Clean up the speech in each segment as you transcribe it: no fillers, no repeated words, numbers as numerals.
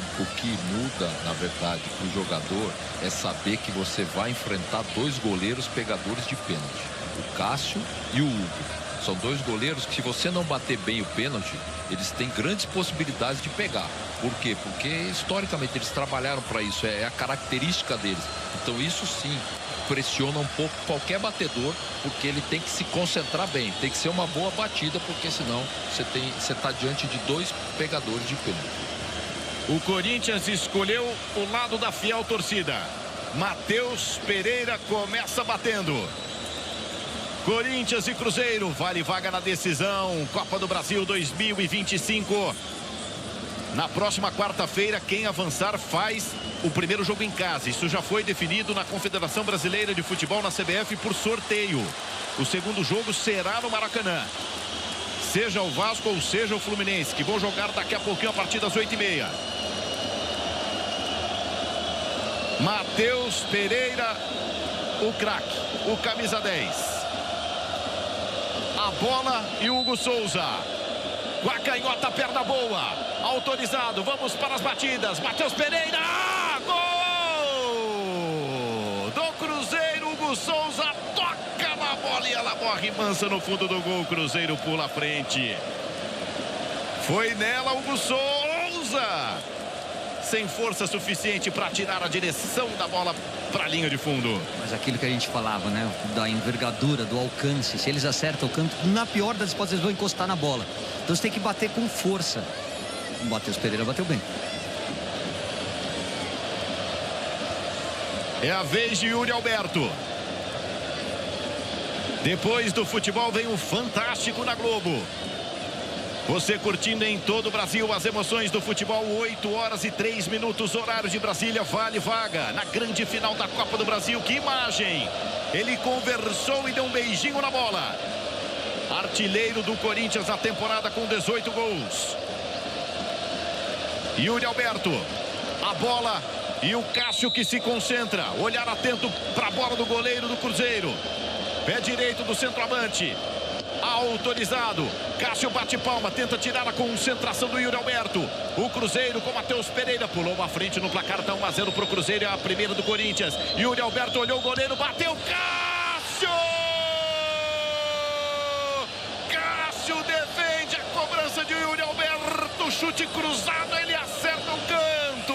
que muda, na verdade, para o jogador é saber que você vai enfrentar dois goleiros pegadores de pênalti. O Cássio e o Hugo. São dois goleiros que, se você não bater bem o pênalti, eles têm grandes possibilidades de pegar. Por quê? Porque, historicamente, eles trabalharam para isso. É a característica deles. Então, isso sim pressiona um pouco qualquer batedor, porque ele tem que se concentrar bem. Tem que ser uma boa batida, porque senão você está diante de dois pegadores de pênalti. O Corinthians escolheu o lado da fiel torcida. Matheus Pereira começa batendo. Corinthians e Cruzeiro, vale vaga na decisão, Copa do Brasil 2025. Na próxima quarta-feira, quem avançar faz o primeiro jogo em casa. Isso já foi definido na Confederação Brasileira de Futebol, na CBF, por sorteio. O segundo jogo será no Maracanã. Seja o Vasco ou seja o Fluminense, que vão jogar daqui a pouquinho a partir das 8h30. Matheus Pereira, o craque, o camisa 10. A bola e Hugo Souza. Com a canhota, perna boa. Autorizado, vamos para as batidas. Matheus Pereira, gol! Do Cruzeiro, Hugo Souza toca na bola e ela morre mansa no fundo do gol. Cruzeiro pula à frente. Foi nela, Hugo Souza. Sem força suficiente para tirar a direção da bola para a linha de fundo. Mas aquilo que a gente falava, né? Da envergadura, do alcance. Se eles acertam o canto, na pior das hipóteses, eles vão encostar na bola. Então você tem que bater com força. O Matheus Pereira bateu bem. É a vez de Yuri Alberto. Depois do futebol vem o Fantástico na Globo. Você curtindo em todo o Brasil as emoções do futebol. 8h03, horário de Brasília, vale vaga na grande final da Copa do Brasil. Que imagem! Ele conversou e deu um beijinho na bola. Artilheiro do Corinthians na temporada com 18 gols. Yuri Alberto, a bola e o Cássio que se concentra. Olhar atento para a bola do goleiro do Cruzeiro. Pé direito do centroavante. Autorizado. Cássio bate palma, tenta tirar a concentração do Yuri Alberto. O Cruzeiro com Matheus Pereira pulou à frente no placar, tá 1-0 pro Cruzeiro, é a primeira do Corinthians. Yuri Alberto olhou o goleiro, bateu, Cássio! Cássio defende a cobrança de Yuri Alberto, chute cruzado, ele acerta o canto.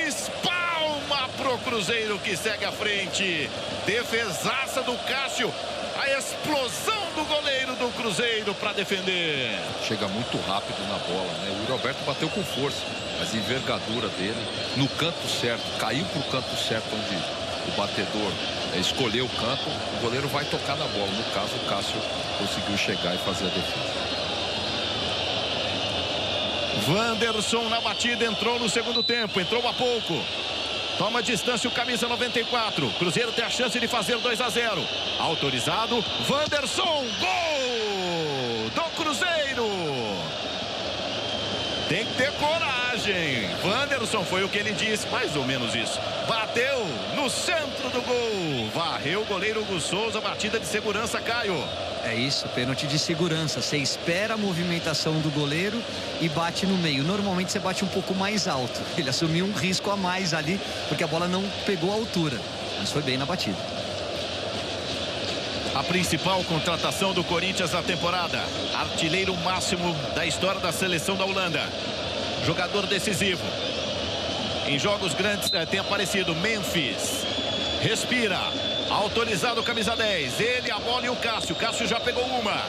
Espalma pro Cruzeiro que segue à frente. Defesaça do Cássio. A explosão do goleiro do Cruzeiro para defender. Chega muito rápido na bola, né? O Yuri Alberto bateu com força, mas a envergadura dele no canto certo, caiu para o canto certo onde o batedor escolheu o canto, o goleiro vai tocar na bola. No caso, o Cássio conseguiu chegar e fazer a defesa. Wanderson na batida, entrou no segundo tempo, entrou há pouco. Toma distância o camisa 94. Cruzeiro tem a chance de fazer 2-0. Autorizado. Wanderson. Gol do Cruzeiro. Tem que ter coragem. Wanderson foi o que ele disse. Mais ou menos isso. Bateu no centro do gol. Varreu o goleiro Hugo Souza. Batida de segurança, Caio. É isso, pênalti de segurança. Você espera a movimentação do goleiro e bate no meio. Normalmente você bate um pouco mais alto. Ele assumiu um risco a mais ali, porque a bola não pegou a altura. Mas foi bem na batida. A principal contratação do Corinthians na temporada. Artilheiro máximo da história da seleção da Holanda. Jogador decisivo. Em jogos grandes tem aparecido Memphis. Respira. Autorizado, camisa 10. Ele, a bola e o Cássio. Cássio já pegou uma.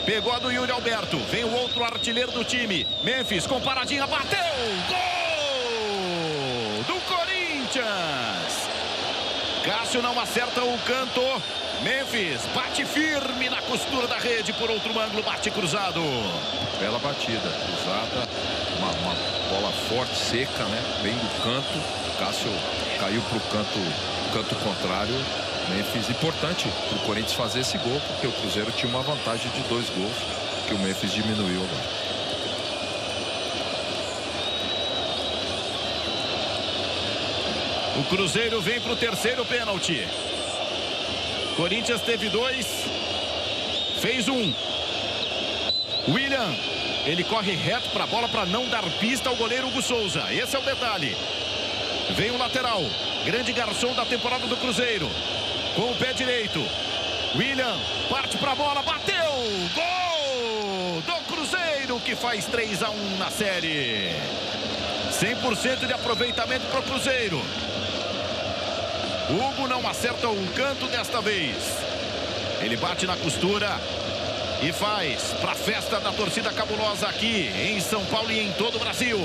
Pegou a do Yuri Alberto. Vem o outro artilheiro do time. Memphis com paradinha. Bateu! Gol do Corinthians! Cássio não acerta o canto. Memphis bate firme na costura da rede. Por outro ângulo, bate cruzado. Bela batida. Cruzada. Uma bola forte, seca, né? Bem do canto. Cássio caiu para o canto contrário. Memphis, importante para o Corinthians fazer esse gol, porque o Cruzeiro tinha uma vantagem de 2 gols que o Memphis diminuiu agora. O Cruzeiro vem para o terceiro pênalti. Corinthians teve 2, fez 1. William Ele corre reto para a bola para não dar pista ao goleiro Hugo Souza. Esse é o detalhe. Vem o lateral. Grande garçom da temporada do Cruzeiro. Com o pé direito. William parte para a bola. Bateu! Gol do Cruzeiro, que faz 3-1 na série. 100% de aproveitamento para o Cruzeiro. Hugo não acerta o canto desta vez. Ele bate na costura e faz para a festa da torcida cabulosa aqui em São Paulo e em todo o Brasil.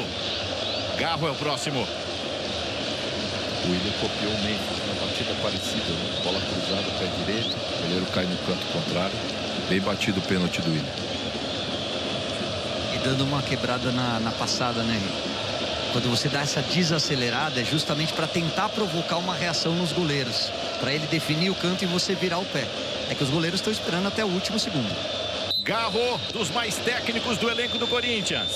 Garro é o próximo. O William copiou o Memphis, uma batida parecida, né? Bola cruzada, pé direito, o goleiro cai no canto contrário. Bem batido o pênalti do William. E dando uma quebrada na passada, né? Quando você dá essa desacelerada, é justamente para tentar provocar uma reação nos goleiros, para ele definir o canto e você virar o pé. É que os goleiros estão esperando até o último segundo. Garro, dos mais técnicos do elenco do Corinthians.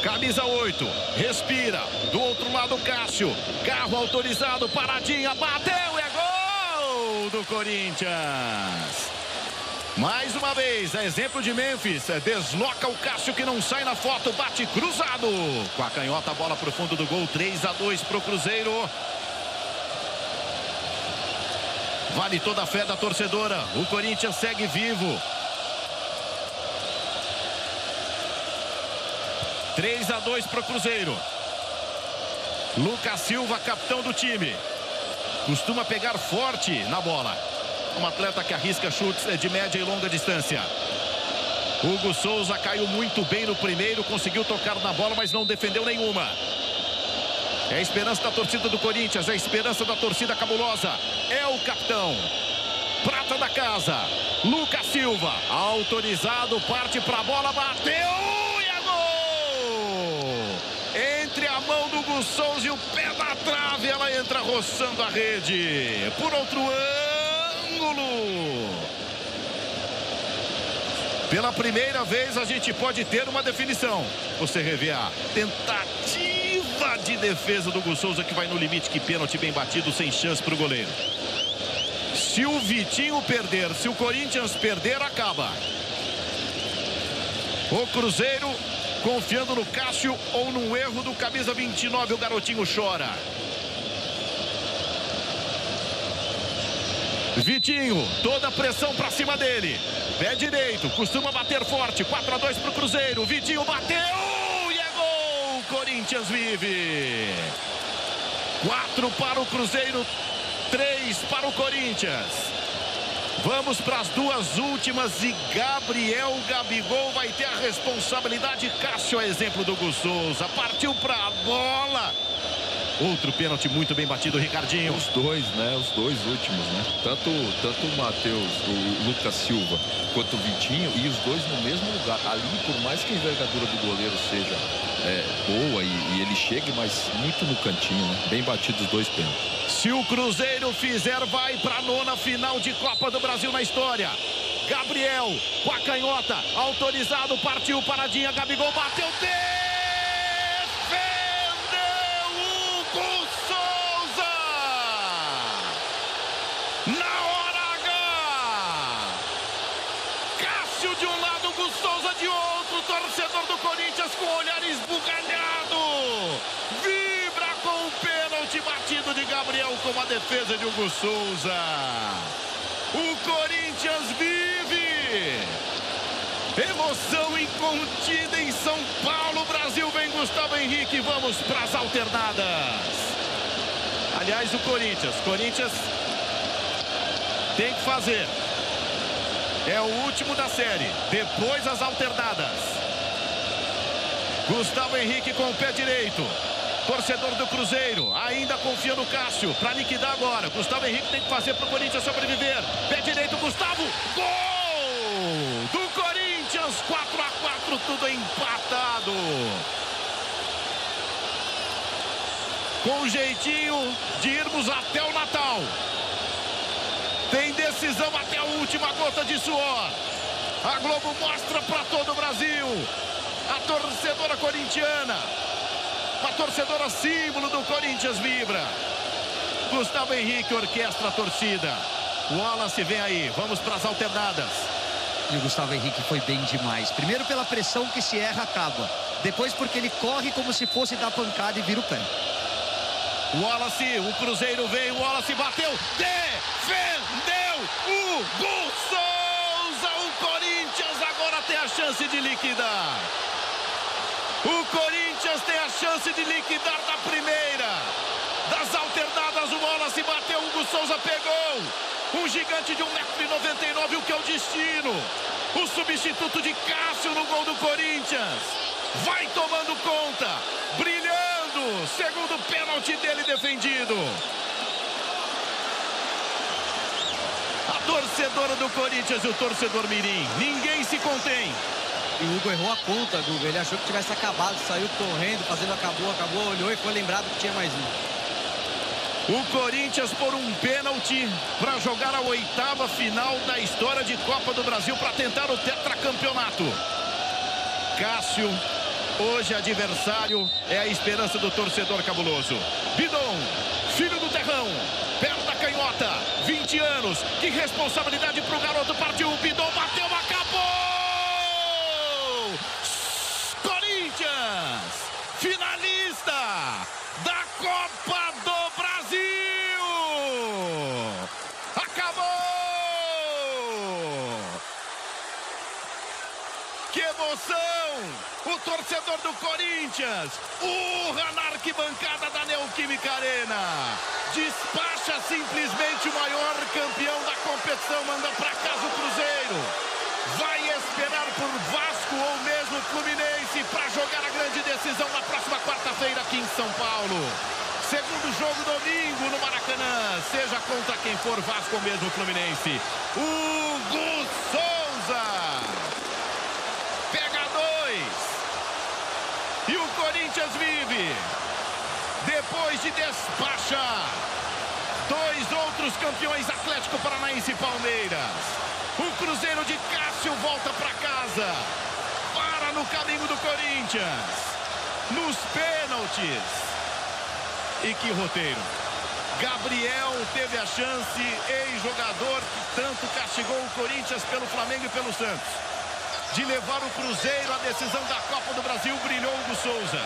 Camisa 8, respira. Do outro lado, Cássio. Garro autorizado, paradinha, bateu, é gol do Corinthians. Mais uma vez, a exemplo de Memphis, desloca o Cássio que não sai na foto, bate cruzado. Com a canhota, a bola para o fundo do gol, 3-2 para o Cruzeiro. Vale toda a fé da torcedora, o Corinthians segue vivo. 3-2 para o Cruzeiro. Lucas Silva, capitão do time. Costuma pegar forte na bola. Um atleta que arrisca chutes de média e longa distância. Hugo Souza caiu muito bem no primeiro, conseguiu tocar na bola, mas não defendeu nenhuma. É a esperança da torcida do Corinthians, é a esperança da torcida cabulosa. É o capitão. Prata da casa. Lucas Silva, autorizado, parte para a bola, bateu e é gol! Entre a mão do Hugo Souza e o pé da trave, ela entra roçando a rede. Por outro ângulo. Pela primeira vez a gente pode ter uma definição. Você revê a tentativa de defesa do Hugo Souza, que vai no limite. Que pênalti bem batido, sem chance para o goleiro. Se o Vitinho perder, se o Corinthians perder, acaba. O Cruzeiro confiando no Cássio ou no erro do camisa 29, o garotinho chora. Vitinho, toda a pressão pra cima dele. Pé direito, costuma bater forte. 4-2 pro Cruzeiro. Vitinho bateu e é gol. Corinthians vive. 4 para o Cruzeiro, 3 para o Corinthians. Vamos para as duas últimas e Gabigol vai ter a responsabilidade. Cássio é exemplo do Hugo Souza. Partiu para a bola. Outro pênalti muito bem batido, Ricardinho. Os dois, né? Os dois últimos, né? Tanto o Matheus, o Lucas Silva, quanto o Vitinho, e os dois no mesmo lugar. Ali, por mais que a envergadura do goleiro seja boa e ele chegue, mas muito no cantinho, né? Bem batido os dois pênaltis. Se o Cruzeiro fizer, vai para a 9ª final de Copa do Brasil na história. Gabriel, com a canhota, autorizado, partiu, paradinha, Gabigol, bateu, Hugo Souza! Na hora H! Cássio de um lado, Hugo Souza de outro. Torcedor do Corinthians com o olhar esbugalhado. Vibra com o pênalti batido de Gabriel, com a defesa de Hugo Souza. O Corinthians vive. Emoção incontida em São Paulo, Brasil. Vem Gustavo Henrique, vamos para as alternadas. Aliás, o Corinthians tem que fazer. É o último da série. Depois as alternadas. Gustavo Henrique com o pé direito. Torcedor do Cruzeiro ainda confia no Cássio para liquidar agora. Gustavo Henrique tem que fazer para o Corinthians sobreviver. Pé direito, Gustavo. Gol do Corinthians. 4-4, tudo empatado. Com jeitinho de irmos até o Natal. Tem decisão até a última gota de suor. A Globo mostra para todo o Brasil. A torcedora corintiana, a torcedora símbolo do Corinthians vibra. Gustavo Henrique orquestra a torcida. O Wallace vem aí. Vamos para as alternadas. E o Gustavo Henrique foi bem demais. Primeiro pela pressão que se erra, acaba. Depois porque ele corre como se fosse dar pancada e vira o pé. Wallace, o Cruzeiro veio, o Wallace bateu, defendeu o Hugo Souza. O Corinthians agora tem a chance de liquidar. O Corinthians tem a chance de liquidar da primeira. Das alternadas, o Wallace bateu, o Hugo Souza pegou. Um gigante de 1,99 m, o que é o destino. O substituto de Cássio no gol do Corinthians. Vai tomando conta, brilhando. Segundo pênalti dele defendido. A torcedora do Corinthians e o torcedor mirim. Ninguém se contém. E o Hugo errou a conta, Guga. Ele achou que tivesse acabado, saiu correndo, fazendo acabou, olhou e foi lembrado que tinha mais um. O Corinthians por um pênalti para jogar a 8ª final da história de Copa do Brasil para tentar o tetracampeonato. Cássio, hoje adversário, é a esperança do torcedor cabuloso. Bidon, filho do terrão, perna da canhota, 20 anos. Que responsabilidade para o garoto, partiu, Bidon bateu, acabou! Corinthians, finalista da Copa do Brasil! Acabou! Que emoção! O torcedor do Corinthians urra na arquibancada da Neoquímica Arena. Despacha simplesmente o maior campeão da competição, manda para casa o Cruzeiro. Vai esperar por Vasco ou mesmo Fluminense para jogar a grande decisão na próxima quarta-feira aqui em São Paulo. Segundo jogo domingo no Maracanã, seja contra quem for, Vasco ou mesmo Fluminense. Hugo Souza pega 2 e o Corinthians vive depois de despachar 2 outros campeões, Atlético Paranaense e Palmeiras. O Cruzeiro de Cássio volta para casa, para no caminho do Corinthians, nos pênaltis. E que roteiro! Gabriel teve a chance, ex-jogador que tanto castigou o Corinthians pelo Flamengo e pelo Santos, de levar o Cruzeiro à decisão da Copa do Brasil. Brilhou o Hugo Souza.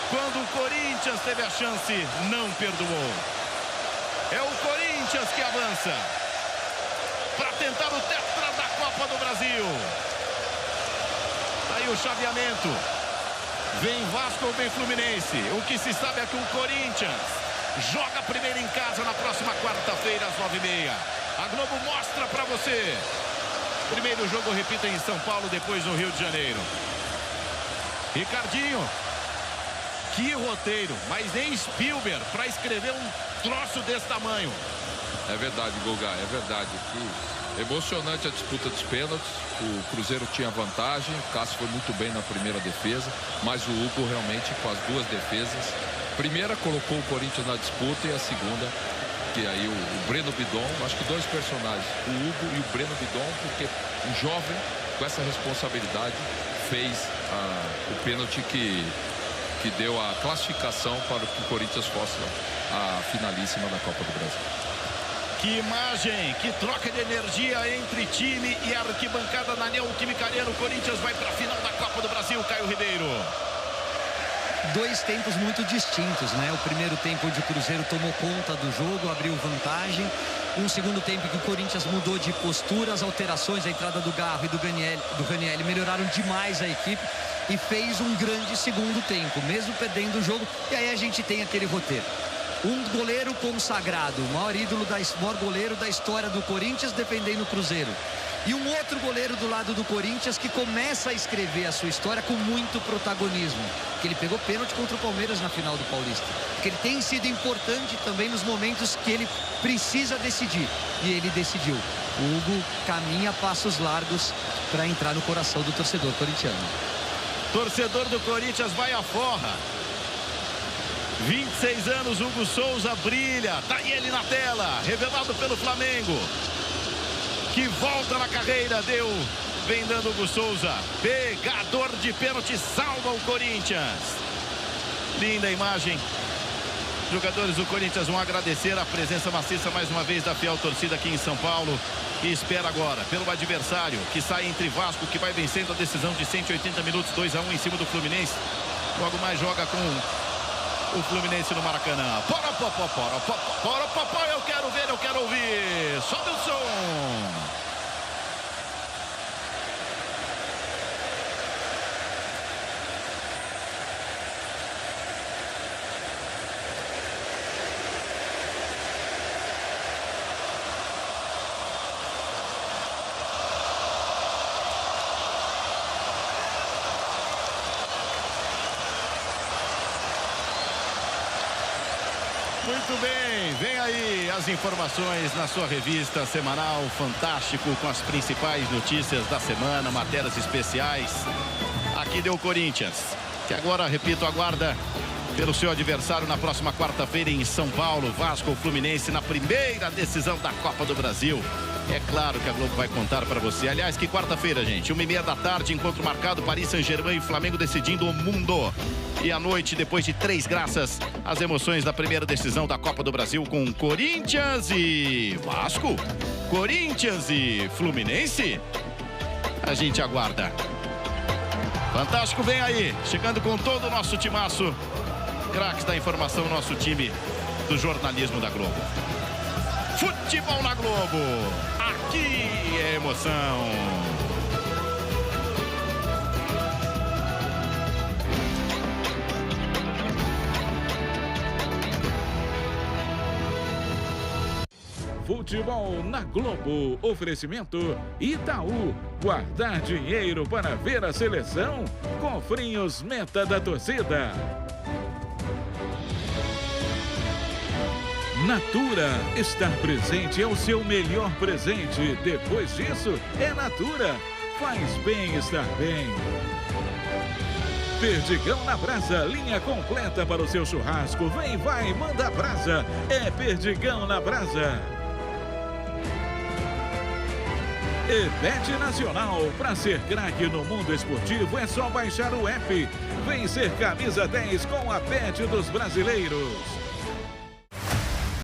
Quando o Corinthians teve a chance, não perdoou. É o Corinthians que avança para tentar o tetra da Copa do Brasil. Tá aí o chaveamento. Vem Vasco ou vem Fluminense? O que se sabe é que o Corinthians joga primeiro em casa na próxima quarta-feira às 9h30. A Globo mostra para você. Primeiro jogo, repita, em São Paulo, depois no Rio de Janeiro. Ricardinho, que roteiro, mas nem Spielberg para escrever um troço desse tamanho. É verdade, Guga, é verdade. Emocionante a disputa dos pênaltis. O Cruzeiro tinha vantagem, o Cássio foi muito bem na primeira defesa, mas o Hugo realmente com as 2 defesas. Primeira colocou o Corinthians na disputa e a segunda, que aí o Breno Bidon, acho que 2 personagens, o Hugo e o Breno Bidon, porque um jovem com essa responsabilidade fez o pênalti que deu a classificação para que o Corinthians fosse a finalíssima da Copa do Brasil. Que imagem, que troca de energia entre time e arquibancada na Neoquímica Arena. O Corinthians vai para a final da Copa do Brasil, Caio Ribeiro. 2 tempos muito distintos, né? O primeiro tempo onde o Cruzeiro tomou conta do jogo, abriu vantagem. Um segundo tempo que o Corinthians mudou de postura, as alterações, a entrada do Garro e do Ranieri melhoraram demais a equipe e fez um grande segundo tempo, mesmo perdendo o jogo. E aí a gente tem aquele roteiro. Um goleiro consagrado, o maior goleiro da história do Corinthians, defendendo o Cruzeiro. E um outro goleiro do lado do Corinthians que começa a escrever a sua história com muito protagonismo. Que ele pegou pênalti contra o Palmeiras na final do Paulista. Que ele tem sido importante também nos momentos que ele precisa decidir. E ele decidiu. O Hugo caminha a passos largos para entrar no coração do torcedor corintiano. Torcedor do Corinthians vai à forra. 26 anos, Hugo Souza brilha. Tá aí ele na tela, revelado pelo Flamengo, que volta na carreira. Vem dando Hugo Souza, pegador de pênalti, salva o Corinthians. Linda imagem. Jogadores do Corinthians vão agradecer a presença maciça mais uma vez da fiel torcida aqui em São Paulo. E espera agora pelo adversário que sai entre Vasco, que vai vencendo a decisão de 180 minutos, 2-1 em cima do Fluminense. Logo mais joga com o Fluminense no Maracanã. Para, eu quero ver, eu quero ouvir. Sobe o som. Muito bem, vem aí as informações na sua revista semanal Fantástico, com as principais notícias da semana, matérias especiais. Aqui deu Corinthians, que agora, repito, aguarda pelo seu adversário na próxima quarta-feira em São Paulo. Vasco ou Fluminense na primeira decisão da Copa do Brasil. É claro que a Globo vai contar para você. Aliás, que quarta-feira, gente, 1h30 da tarde, encontro marcado, Paris Saint-Germain e Flamengo decidindo o mundo. E à noite, depois de 3 graças, as emoções da primeira decisão da Copa do Brasil com Corinthians e Vasco, Corinthians e Fluminense. A gente aguarda. Fantástico vem aí, chegando com todo o nosso timaço. Craques da informação, nosso time do jornalismo da Globo. Futebol na Globo, aqui é emoção. Futebol na Globo, oferecimento Itaú, guardar dinheiro para ver a seleção, cofrinhos meta da torcida. Natura, estar presente é o seu melhor presente. Depois disso, é Natura. Faz bem estar bem. Perdigão na Brasa, linha completa para o seu churrasco. Vem, vai, manda brasa. É Perdigão na Brasa. Bet Nacional, para ser craque no mundo esportivo é só baixar o app. Vem ser camisa 10 com a Bet dos brasileiros.